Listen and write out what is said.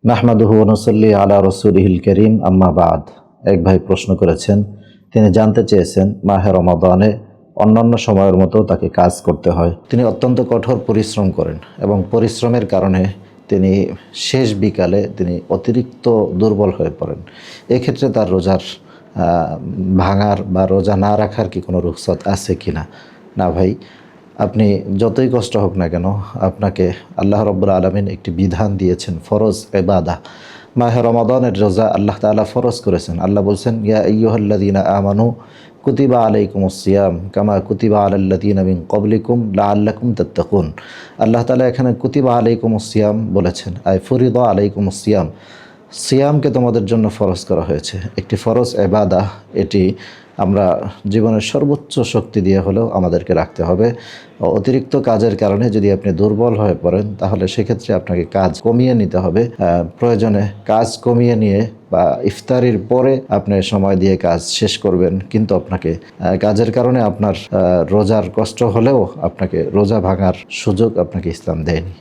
নাহমাদুহু ওয়া নুসাল্লি আলা রাসূলিহিল কারীম আম্মা বাদ। এক ভাই প্রশ্ন করেছেন, তিনি জানতে চেয়েছেন মাহে রমাদানে অন্যান্য সময়ের মতো তাকে কাজ করতে হয়। তিনি অত্যন্ত কঠোর পরিশ্রম করেন এবং পরিশ্রমের কারণে তিনি শেষ বিকালে তিনি অতিরিক্ত দুর্বল হয়ে পড়েন। এক্ষেত্রে তার রোজার ভাঙার বা রোজা না রাখার কি কোনো রুখসত আছে কি না? না ভাই, আপনি যতই কষ্ট হোক না কেন, আপনাকে আল্লাহ রব্বুল আলামিন একটি বিধান দিয়েছেন, ফরজ ইবাদা। মাহে রমাদানের রোজা আল্লাহ তাআলা ফরজ করেছেন। আল্লাহ বলছেন, ইয়া আইয়ুহাল্লাযীনা আমানু কুতিবা আলাইকুমুস সিয়াম কামা কুতিবা আলাল্লাযীনা মিন ক্বাবলিকুম লাআল্লাকুম তাত্তাকুন। আল্লাহ তাআলা এখানে কুতিবা আলাইকুমুস সিয়াম বলেছেন, আই ফরিদা আলাইকুমুস সিয়াম। সিয়ামকে তোমাদের জন্য ফরজ করা হয়েছে, একটি ফরজ ইবাদা। এটি আমরা জীবনের সর্বোচ্চ শক্তি দিয়ে হলেও আমাদেরকে রাখতে হবে। অতিরিক্ত কাজের কারণে যদি আপনি দুর্বল হয়ে পড়েন, তাহলে সেক্ষেত্রে আপনাকে কাজ কমিয়ে নিতে হবে। প্রয়োজনে কাজ কমিয়ে নিয়ে বা ইফতারির পরে আপনি সময় দিয়ে কাজ শেষ করবেন, কিন্তু আপনাকে কাজের কারণে আপনার রোজার কষ্ট হলেও আপনাকে রোজা ভাঙার সুযোগ আপনাকে ইসলাম দেয়নি।